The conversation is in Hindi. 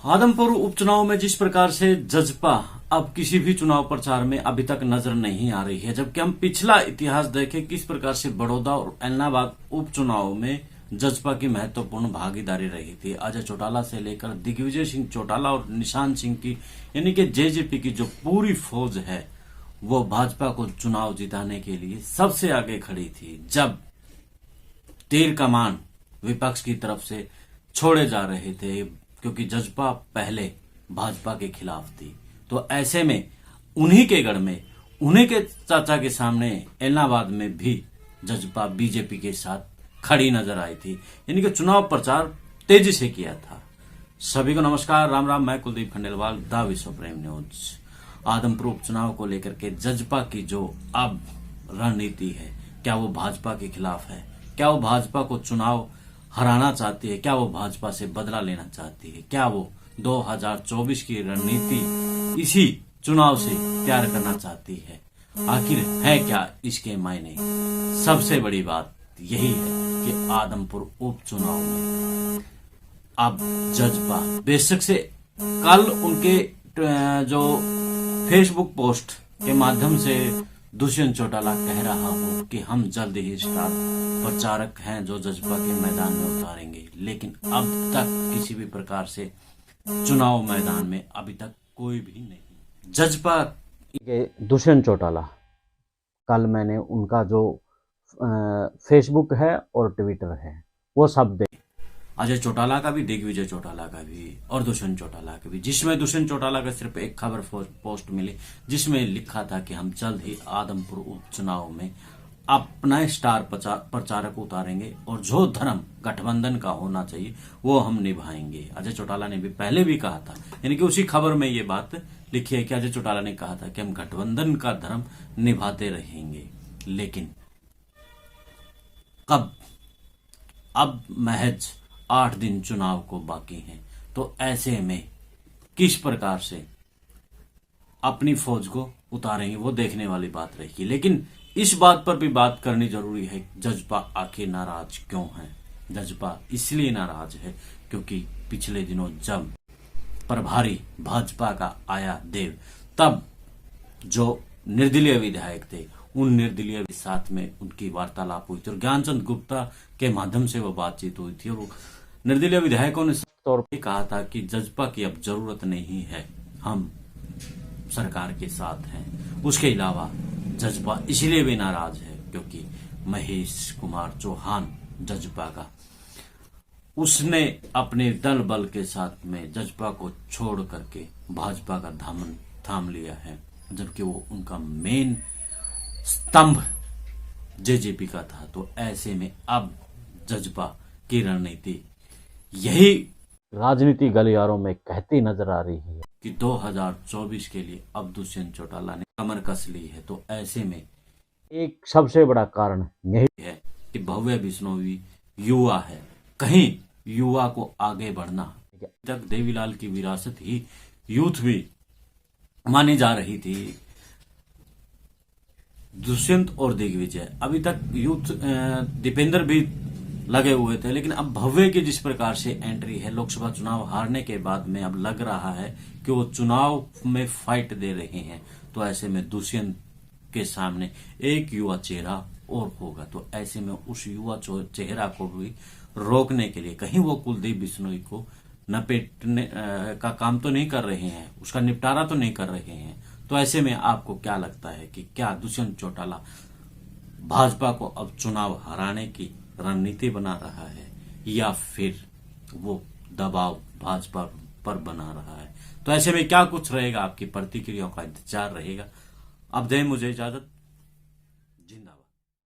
आदमपुर उपचुनाव में जिस प्रकार से जजपा अब किसी भी चुनाव प्रचार में अभी तक नजर नहीं आ रही है, जबकि हम पिछला इतिहास देखें किस प्रकार से बड़ौदा और एलनाबाद उपचुनाव में जजपा की महत्वपूर्ण भागीदारी रही थी। अजय चौटाला से लेकर दिग्विजय सिंह चौटाला और निशान सिंह की यानी कि जेजेपी की जो पूरी फौज है वो भाजपा को चुनाव जिताने के लिए सबसे आगे खड़ी थी। जब तीर कमान विपक्ष की तरफ से छोड़े जा रहे थे क्योंकि जजपा पहले भाजपा के खिलाफ थी, तो ऐसे में उन्हीं के गढ़ में उन्हीं के चाचा के सामने एलनाबाद में भी जजपा बीजेपी के साथ खड़ी नजर आई थी, यानी कि चुनाव प्रचार तेजी से किया था। सभी को नमस्कार, राम राम। मैं कुलदीप खंडेलवाल, द विश्व प्रेम न्यूज। आदमपुर उपचुनाव को लेकर के जजपा की जो अब रणनीति है, क्या वो भाजपा के खिलाफ है? क्या वो भाजपा को चुनाव हराना चाहती है? क्या वो भाजपा से बदला लेना चाहती है? क्या वो 2024 की रणनीति इसी चुनाव से तैयार करना चाहती है? आखिर है क्या इसके मायने? सबसे बड़ी बात यही है कि आदमपुर उपचुनाव में अब जजपा बेशक से कल उनके जो फेसबुक पोस्ट के माध्यम से दुष्यंत चौटाला कह रहा हो कि हम जल्द ही स्टार प्रचारक हैं जो जजपा के मैदान में उतारेंगे, लेकिन अब तक किसी भी प्रकार से चुनाव मैदान में अभी तक कोई भी नहीं। जजपा के दुष्यंत चौटाला, कल मैंने उनका जो फेसबुक है और ट्विटर है वो सब देख, अजय चौटाला का भी, दिग्विजय चौटाला का भी और दुष्यंत चौटाला का भी, जिसमें दुष्यंत चौटाला का सिर्फ एक खबर पोस्ट मिली जिसमें लिखा था कि हम जल्द ही आदमपुर उपचुनाव में अपना स्टार प्रचारक उतारेंगे और जो धर्म गठबंधन का होना चाहिए वो हम निभाएंगे। अजय चौटाला ने भी पहले भी कहा था, यानी कि उसी खबर में ये बात लिखी है कि अजय चौटाला ने कहा था कि हम गठबंधन का धर्म निभाते रहेंगे। लेकिन कब अब महज 8 दिन चुनाव को बाकी हैं, तो ऐसे में किस प्रकार से अपनी फौज को उतारेंगे वो देखने वाली बात रहेगी। लेकिन इस बात पर भी बात करनी जरूरी है, जजपा आखिर नाराज क्यों है? जजपा इसलिए नाराज है क्योंकि पिछले दिनों जब प्रभारी भाजपा का आया देव, तब जो निर्दलीय विधायक थे उन निर्दलीय के साथ में उनकी वार्तालाप हुई थी और ज्ञानचंद गुप्ता के माध्यम से वो बातचीत हुई थी और निर्दलीय विधायकों ने तौर पर कहा था कि जजपा की अब जरूरत नहीं है, हम सरकार के साथ हैं। उसके अलावा जजपा इसलिए भी नाराज है क्योंकि महेश कुमार चौहान जजपा का, उसने अपने दल बल के साथ में जजपा को छोड़ करके भाजपा का दामन थाम लिया है, जबकि वो उनका मेन स्तंभ जेजेपी का था। तो ऐसे में अब जजपा की रणनीति यही राजनीति गलियारों में कहती नजर आ रही है कि 2024 के लिए अब दुष्यंत चौटाला ने कमर कस ली है। तो ऐसे में एक सबसे बड़ा कारण यही है कि भव्य बिश्नोई युवा है, कहीं युवा को आगे बढ़ना। तक देवीलाल की विरासत ही यूथ भी मानी जा रही थी। दुष्यंत और दिग्विजय, अभी तक यूथ दीपेंद्र भी लगे हुए थे, लेकिन अब भव्य की जिस प्रकार से एंट्री है, लोकसभा चुनाव हारने के बाद में अब लग रहा है कि वो चुनाव में फाइट दे रहे हैं। तो ऐसे में दुष्यंत के सामने एक युवा चेहरा और होगा, तो ऐसे में उस युवा चेहरा को भी रोकने के लिए कहीं वो कुलदीप बिश्नोई को नपेटने का काम तो नहीं कर रहे हैं, उसका निपटारा तो नहीं कर रहे हैं। तो ऐसे में आपको क्या लगता है कि क्या दुष्यंत चौटाला भाजपा को अब चुनाव हराने की रणनीति बना रहा है या फिर वो दबाव भाजपा पर बना रहा है? तो ऐसे में क्या कुछ रहेगा, आपकी प्रतिक्रियाओं का इंतजार रहेगा। अब दें मुझे इजाजत।